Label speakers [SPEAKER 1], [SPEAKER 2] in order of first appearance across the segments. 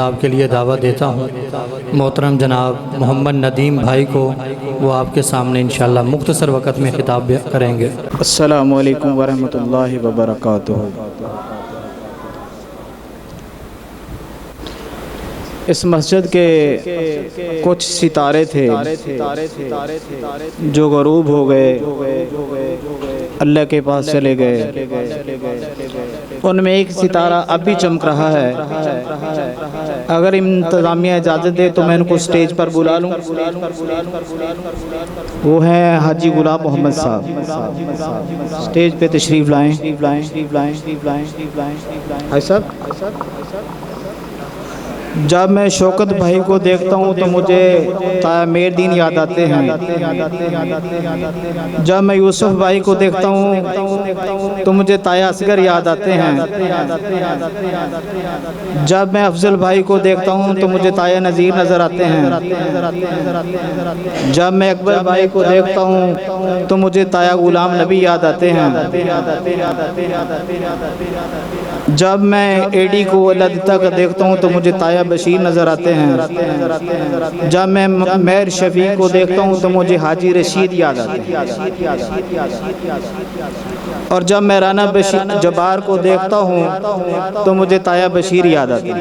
[SPEAKER 1] خطاب کے لیے دعوت دیتا ہوں محترم جناب محمد ندیم بھائی کو، وہ آپ کے سامنے انشاءاللہ مختصر وقت میں خطاب کریں گے۔
[SPEAKER 2] السلام علیکم ورحمۃ اللہ وبرکاتہ۔ اس مسجد کے کچھ ستارے تھے جو غروب ہو گئے، اللہ کے پاس چلے گئے۔ ان میں ایک ستارہ اب بھی چمک رہا ہے۔ اگر انتظامیہ اجازت دے تو میں ان کو سٹیج پر بلا لوں۔ وہ ہیں حاجی غلام محمد صاحب، سٹیج پہ تشریف لائیں۔ بھائی صاحب، جب میں شوکت بھائی کو دیکھتا ہوں تو مجھے تایا میر دین یاد آتے ہیں۔ جب میں یوسف بھائی کو دیکھتا ہوں تو مجھے تایا اصغر یاد آتے ہیں۔ جب میں افضل بھائی کو دیکھتا ہوں تو مجھے تایا نذیر نظر آتے ہیں۔ جب میں اکبر بھائی کو دیکھتا ہوں تو مجھے تایا غلام نبی یاد آتے ہیں۔ جب میں اے ڈی کو اللہ دیتا کا دیکھتا ہوں تو مجھے تایا بشیر نظر آتے ہیں۔ جب میں مہر شفیع کو دیکھتا ہوں تو مجھے حاجی رشید یاد آتے ہیں۔ اور جب میں رانا جبار کو دیکھتا ہوں تو مجھے تایا بشیر یاد آتے ہیں۔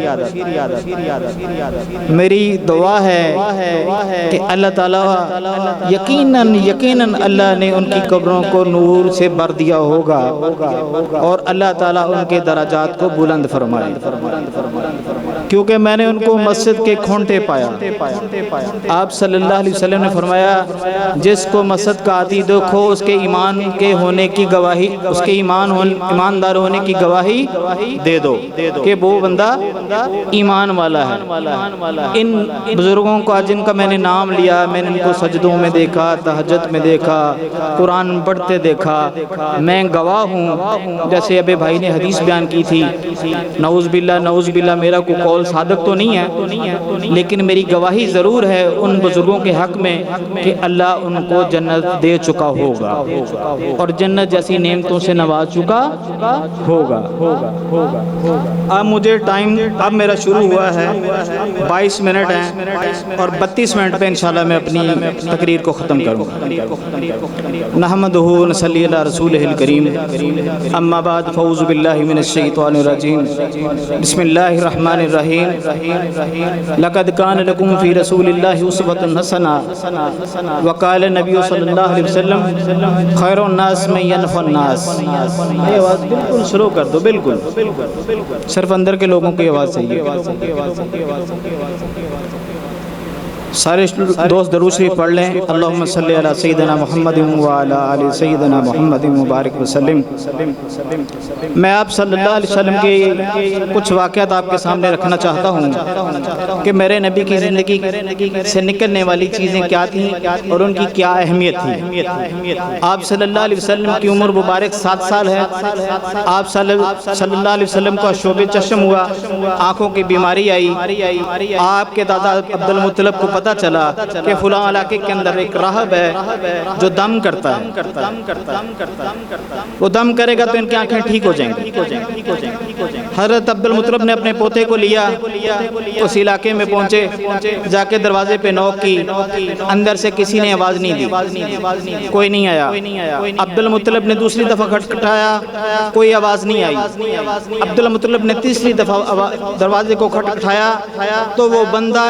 [SPEAKER 2] میری دعا ہے کہ اللہ تعالیٰ یقیناً اللہ نے ان کی قبروں کو نور سے بھر دیا ہوگا اور اللہ تعالیٰ ان کے درجات کو بلند فرمائے، کیونکہ میں نے ان کو مسجد کے کھونٹے پایا۔ آپ صلی اللہ علیہ وسلم نے فرمایا، جس کو مسجد کا عادی دیکھو اس کے ایمان کے ہونے کی گواہی، اس کے ایماندار ہونے کی گواہی دے دو کہ وہ بندہ ایمان والا ہے۔ ان بزرگوں کا جن کا میں نے نام لیا، میں نے ان کو سجدوں میں دیکھا، تہجد میں دیکھا، قرآن پڑھتے دیکھا، میں گواہ ہوں۔ جیسے ابے بھائی نے حدیث بیان کی تھی، نعوذ باللہ میرا کوئی قول صادق تو نہیں ہے، لیکن میری گواہی ضرور ہے ان بزرگوں کے حق میں کہ اللہ ان کو جنت دے چکا ہوگا اور جنت جیسی نعمتوں سے نواز چکا ہوگا۔ اب مجھے ٹائم اب میرا شروع ہوا ہے، 22 منٹ ہیں اور 32 منٹ پہ انشاءاللہ میں اپنی تقریر کو ختم کروں گا۔ نحمدہ ونصلی علی رسولہ الکریم، اما بعد فاعوذ باللہ من الشیطان الرجیم، بسم اللہ الرحمن الرحیم۔ لقد کان لکم فی رسول اللہ اسوۃ حسنہ وقال نبی صلی اللہ علیہ وسلم خیر الناس من ینفع الناس۔ یہ آواز بالکل سلو کر دو، بالکل صرف اندر کے لوگوں کی آواز چاہیے۔ سارے دوست درود شریف پڑھ لیں۔ اللہم صلی علی سیدنا محمد وعلی آل سیدنا محمد مبارک وسلم۔ میں آپ صلی اللہ علیہ وسلم کے کچھ واقعات آپ کے سامنے رکھنا چاہتا ہوں کہ میرے نبی کی زندگی سے نکلنے والی چیزیں کیا تھیں اور ان کی کیا اہمیت تھی۔ آپ صلی اللہ علیہ وسلم کی عمر مبارک 7 سال ہے۔ آپ صلی اللہ علیہ وسلم کا شعب چشم ہوا، آنکھوں کی بیماری آئی۔ آپ کے دادا عبد المطلب کو پتہ چلا کہ فلاں علاقے کے اندر ایک راہب ہے جو دم کرتا ہے، وہ دم کرے گا تو ان کی آنکھیں ٹھیک ہو جائیں گی۔ حضرت عبد المطلب نے اپنے پوتے کو لیا، اس علاقے میں پہنچے، جا کے دروازے پہ نوک کی، اندر سے کسی نے آواز نہیں دی، کوئی نہیں آیا۔ عبد المطلب نے دوسری دفعہ کھٹکھٹایا، کوئی آواز نہیں آئی۔ عبد المطلب نے تیسری دفعہ دروازے کو کھٹکھٹایا تو وہ بندہ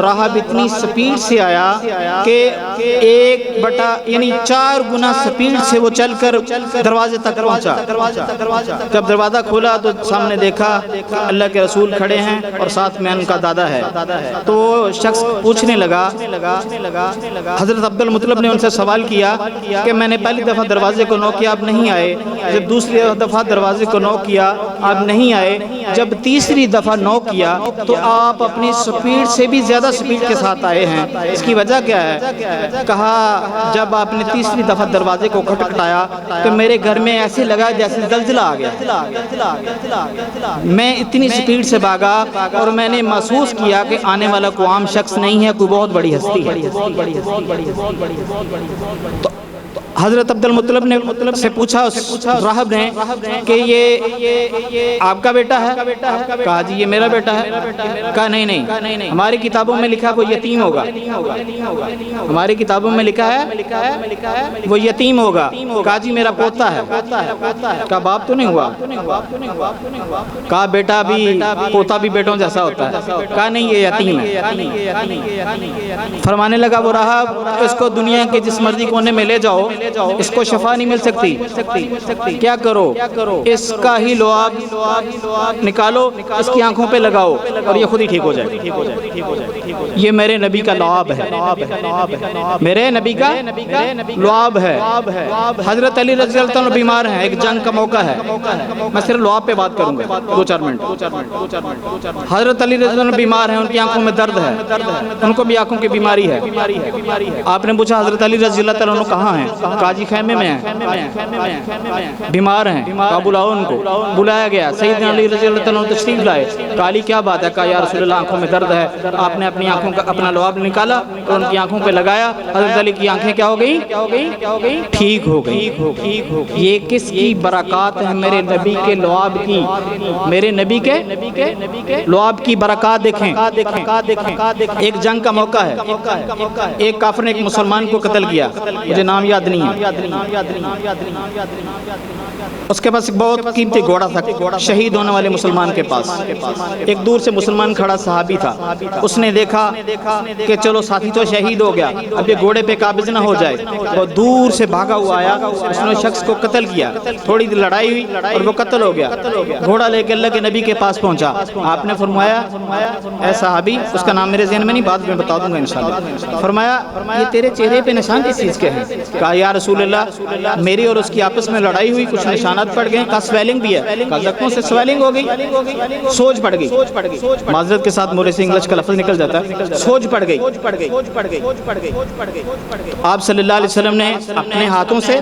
[SPEAKER 2] راہب اتنی سپیڈ سے آیا کہ 4 گنا سپیڈ سے وہ چل کر دروازے تک پہنچا۔ جب دروازہ کھولا تو سامنے دیکھا کہ اللہ کے رسول کھڑے ہیں اور ساتھ میں ان کا دادا ہے۔ تو وہ شخص پوچھنے لگا، حضرت عبد المطلب نے ان سے سوال کیا کہ میں نے پہلی دفعہ دروازے کو نوک کیا، آپ نہیں آئے، جب دوسری دفعہ دروازے کو نوک کیا آپ نہیں آئے، جب تیسری دفعہ نوک کیا تو آپ اپنی سپیڈ سے بھی زیادہ سپیڈ کے ساتھ آئے ہیں، اس کی وجہ کیا ہے؟ کہا جب آپ نے تیسری دفعہ دروازے کو کھٹکھٹایا تو میرے گھر میں ایسے لگا جیسے زلزلہ آ گیا۔ میں اتنی سپیڈ سے بھاگا اور میں نے محسوس کیا کہ آنے والا کوئی عام شخص نہیں ہے، کوئی بہت بڑی ہستی ہے۔ تو حضرت عبد المطلب نے سے پوچھا اس راہب نے کہ یہ آپ کا بیٹا ہے؟ کہا جی یہ میرا بیٹا ہے۔ کہا نہیں، ہماری کتابوں میں لکھا وہ یتیم ہوگا، ہماری کتابوں میں لکھا ہے وہ یتیم ہوگا۔ کہا جی میرا پوتا ہے۔ کہا باپ تو نہیں ہوا؟ کہا بیٹا بھی پوتا بھی بیٹوں جیسا ہوتا ہے۔ کہا نہیں یہ یتیم ہے۔ فرمانے لگا وہ راہب اس کو دنیا کے جس مرضی کونے میں لے جاؤ، اس کو شفا نہیں مل سکتی، کیا کرو اس کا ہی لعاب نکالو، اس کی آنکھوں پہ لگاؤ اور یہ خود ہی ٹھیک ہو جائے۔ یہ میرے نبی کا لعاب ہے، میرے نبی کا لعاب ہے۔ حضرت علی رضی اللہ عنہ بیمار ہیں، ایک جنگ کا موقع ہے، میں صرف لعاب پہ بات کروں گا 2-4 منٹ۔ حضرت علی رضی اللہ عنہ بیمار ہیں، ان کی آنکھوں میں درد ہے، ان کو بھی آنکھوں کی بیماری ہے۔ آپ نے پوچھا حضرت علی رضی اللہ عنہ کہاں ہیں؟ کہا جی خیمے میں ہیں، بیمار ہیں۔ کہا بلاؤ ان کو۔ بلایا گیا، سیدنا علی رضی اللہ عنہ تشریف لائے۔ کہا علی کیا بات ہے؟ کہا یا رسول اللہ آنکھوں میں درد ہے۔ آپ نے اپنی آنکھوں کا اپنا لعاب نکالا اور ان کی آنکھوں پہ لگایا، حضرت علی کی آنکھیں کیا ہو گئی؟ ٹھیک ہو گئی۔ یہ کس کی برکات ہے؟ میرے نبی کے لعاب کی، میرے نبی کے لعاب کی برکات دیکھیں۔ ایک جنگ کا موقع ہے، ایک کافر نے ایک مسلمان کو قتل کیا، مجھے نام یاد نہیں ہے۔ اس کے پاس ایک بہت قیمتی گھوڑا تھا، شہید ہونے والے مسلمان کے پاس۔ ایک دور سے مسلمان کھڑا صحابی تھا، اس نے دیکھا کہ چلو ساتھی تو شہید ہو گیا، اب یہ گھوڑے پہ قابض نہ ہو جائے، وہ دور سے بھاگا ہوا آیا، اس نے شخص کو قتل کیا، تھوڑی دیر لڑائی ہوئی اور وہ قتل ہو گیا۔ گھوڑا لے کے اللہ کے نبی کے پاس پہنچا، آپ نے فرمایا اے صحابی، اس کا نام میرے ذہن میں نہیں، بعد میں بتا دوں گا انشاءاللہ، فرمایا یہ تیرے چہرے پہ نشان کس چیز کے ہیں؟ کہا یا رسول اللہ میری اور اس کی آپس میں لڑائی ہوئی، کچھ نشانات پڑ گئے، کہا سویلنگ بھی ہے، کہا زخموں سے سویلنگ ہو گئی، سوج پڑ گئی، معذرت کے ساتھ مورے سے انگلش کا لفظ نکل جاتا ہے، سوج پڑ گئی۔ آپ صلی اللہ علیہ وسلم نے اپنے ہاتھوں سے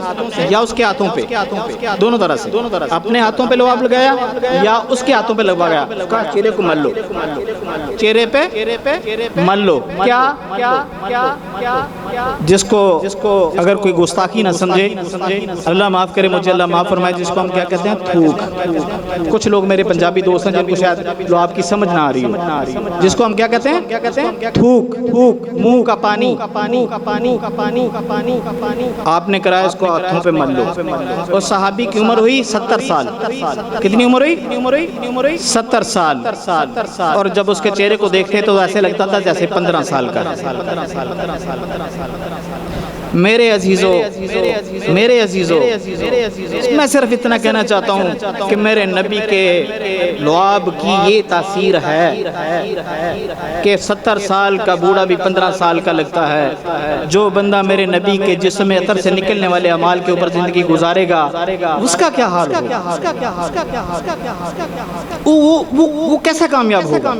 [SPEAKER 2] یا اس کے ہاتھوں پہ، دونوں طرح سے، اپنے ہاتھوں پہ لعاب لگایا یا اس کے ہاتھوں پہ لگایا، کہا چہرے کو مل لو، چہرے پہ مل لو۔ کیا جس کو اگر کوئی گستاخی نہ سمجھے، اللہ معاف کرے مجھے، اللہ معاف فرمائے، جس کو ہم کیا کہتے ہیں تھوک۔ کچھ لوگ میرے پنجابی دوست ہیں جن کو شاید لعاب کی سمجھ نہ آ رہی ہو، جس کو ہم کیا کہتے ہیں تھوک، منہ کا پانی۔ آپ نے کرایا اس کو ہاتھوں پہ مل لو۔ اور صحابی کی عمر ہوئی 70 سال۔ کتنی عمر ہوئی؟ 70 سال۔ اور جب اس کے چہرے کو دیکھتے تو ایسے لگتا تھا جیسے 15 سال کا۔ میرے عزیزو، میں صرف اتنا کہنا چاہتا ہوں کہ میرے نبی کے لعاب کی یہ تاثیر ہے کہ 70 سال کا بوڑھا بھی 15 سال کا لگتا ہے۔ جو بندہ میرے نبی کے جسم عطر سے نکلنے والے اعمال کے اوپر زندگی گزارے گا، اس کا کیا حال ہوگا؟ وہ کیسا کامیاب ہوگا؟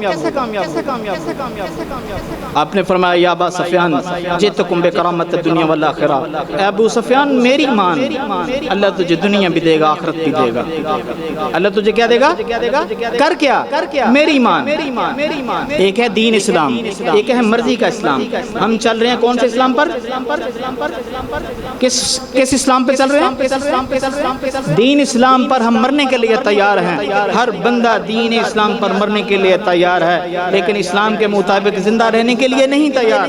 [SPEAKER 2] آپ نے فرمایا یا ابا سفیان جئتکم بکرامت الدنیا والآخرہ، اے ابو سفیان میری مان، اللہ تجھے دنیا بھی دے گا آخرت بھی دے گا۔ اللہ تجھے کیا دے گا؟ کر کیا؟ میری مان۔ ایک ہے دین اسلام، ایک ہے مرضی کا اسلام۔ ہم چل رہے ہیں کون سے اسلام پر؟ کس اسلام پہ چل رہے ہیں؟ دین اسلام پر ہم مرنے کے لیے تیار ہیں۔ ہر بندہ دین اسلام پر مرنے کے لیے تیار ہے، لیکن اسلام کے مطابق زندہ رہنے کے لیے نہیں تیار۔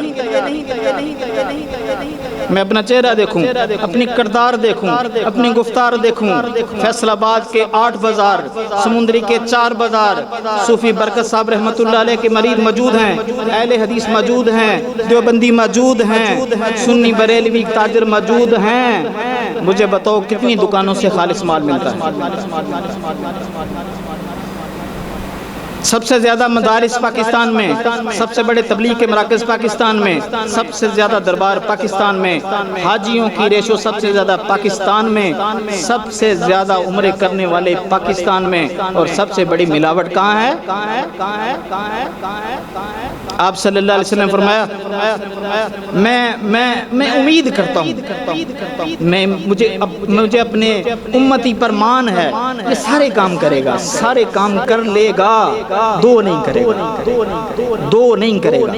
[SPEAKER 2] میں اپنا چہرہ دیکھوں، اپنی کردار دیکھوں، اپنی گفتار دیکھوں۔ فیصل آباد کے 8 بازار، سمندری کے 4 بازار، صوفی برکت صاحب رحمۃ اللہ علیہ کے مرید موجود ہیں، اہل حدیث موجود ہیں، دیوبندی موجود ہیں، سنی بریلوی تاجر موجود ہیں۔ مجھے بتاؤ کتنی دکانوں سے خالص مال ملتا ہے؟ سب سے زیادہ مدارس پاکستان میں، سب سے بڑے تبلیغ کے مراکز پاکستان میں، سب سے زیادہ دربار پاکستان میں، حاجیوں کی ریشو سب سے زیادہ پاکستان میں، سب سے زیادہ عمرے کرنے والے پاکستان میں، اور سب سے بڑی ملاوٹ کہاں ہے؟ آپ صلی اللہ علیہ وسلم فرمایا میں امید کرتا ہوں، مجھے اپنے امتی پر مان ہے، یہ سارے کام کرے گا، سارے کام کر لے گا، دو نہیں کرے گا، دو نہیں کرے گا،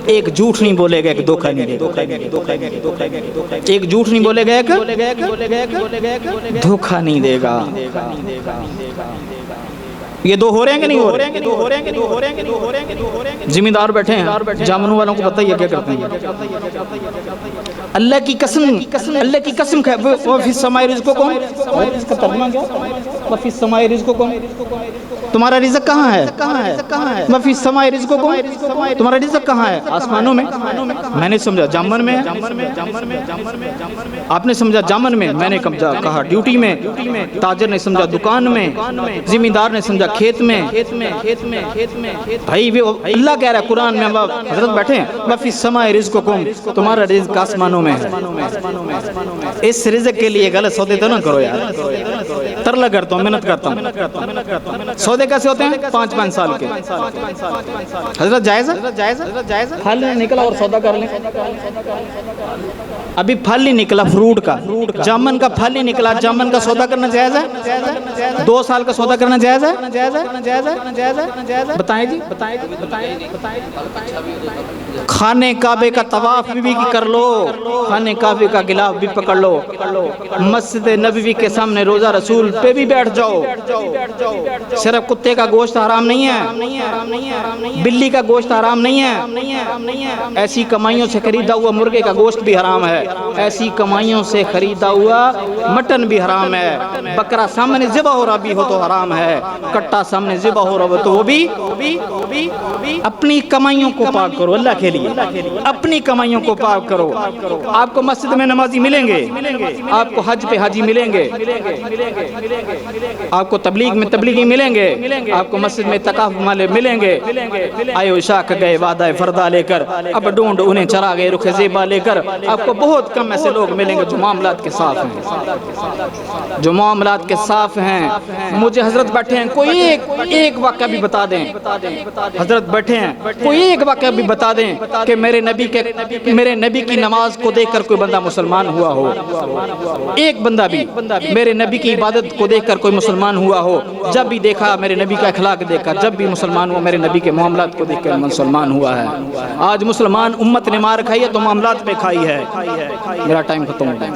[SPEAKER 2] ایک جھوٹ نہیں بولے گا، ایک دھوکہ نہیں دے گا، ایک جھوٹ نہیں بولے گا، ایک دھوکہ نہیں دے گا۔ یہ دو ہو رہے ہیں کہ نہیں ہو رہے ہیں؟ ذمہ دار بیٹھے ہیں، جامنوں والوں کو بتائیے کیا کرتے ہیں؟ اللہ کی قسم، اللہ کی قسم وفی السماء رزقکم، اس کا ترجمہ کیا؟ وفی السماء رزقکم، تمہارا رزق کہاں ہے؟ وفی السماء رزقکم، تمہارا رزق کہاں ہے؟ آسمانوں میں۔ میں نے سمجھا جامن میں، آپ نے سمجھا جامن میں، میں نے کہا ڈیوٹی میں، تاجر نے سمجھا دکان میں، ذمہ دار نے سمجھا کھیت میں۔ بھائی اللہ کہہ رہا ہے قرآن میں، حضرت بیٹھے ہیں وفی السماء رزقکم، تمہارا رزق آسمانوں میں ہے۔ اس رزق کے لیے غلط سودے تو نہ کرو یار، ترلا کرتا ہوں، محنت کرتا ہوں۔ سودے کیسے ہوتے ہیں؟ 5 سال کے۔ حضرت جائز ہے؟ پھل نکلا اور سودا کر لیں۔ ابھی پھل نہیں نکلا فروٹ کا، جامن کا پھل نہیں نکلا، جامن کا سودا کرنا جائز ہے؟ 2 سال کا سودا کرنا جائز ہے؟ بتائیں جی، خانے کعبے کا طواف بھی کر لو، خانے کعبے کا غلاف بھی پکڑ لو، مسجد نبوی کے سامنے روضہ رسول پہ بھی بیٹھ جاؤ۔ صرف کتے کا گوشت حرام نہیں ہے، بلی کا گوشت حرام نہیں ہے، ایسی کمائیوں سے خریدا ہوا مرغے کا گوشت بھی حرام ہے، ایسی کمائیوں سے خریدا ہوا مٹن بھی حرام ہے، بکرا سامنے ذبح ہو رہا بھی ہو تو حرام ہے، کٹا سامنے ذبح ہو رہا ہو تو وہ بھی۔ اپنی کمائیوں کو پاک کرو اللہ کے لیے، اپنی کمائیوں کو پاک کرو۔ آپ کو مسجد میں نمازی ملیں گے، آپ کو حج پہ حاجی ملیں گے، آپ کو تبلیغ میں تبلیغی ملیں گے، آپ کو مسجد میں اعتکاف والے ملیں گے۔ آئے عشاق گئے وعدہ فردا لے کر، اب ڈھونڈ انہیں چرا گئے رخ زیبا لے کر۔ آپ کو بہت کم ایسے لوگ ملیں گے جو معاملات کے صاف ہیں، جو معاملات کے صاف ہیں۔ مجھے حضرت بیٹھے ہیں، کوئی ایک واقعہ بھی بتا دیں، حضرت بیٹھے ہیں کوئی ایک واقعہ بھی بتا دیں کہ میرے نبی کی نماز کو دیکھ کر کوئی بندہ مسلمان ہوا ہو، ایک بندہ بھی میرے نبی کی عبادت کو دیکھ کر کوئی مسلمان ہوا ہو، جب بھی دیکھا میرے نبی کا اخلاق دیکھا، جب بھی مسلمان ہوا میرے نبی کے معاملات کو دیکھ کر مسلمان ہوا ہے۔ آج مسلمان امت نے مار کھائی ہے تو معاملات پہ کھائی ہے۔ میرا ٹائم ختم ہو گیا۔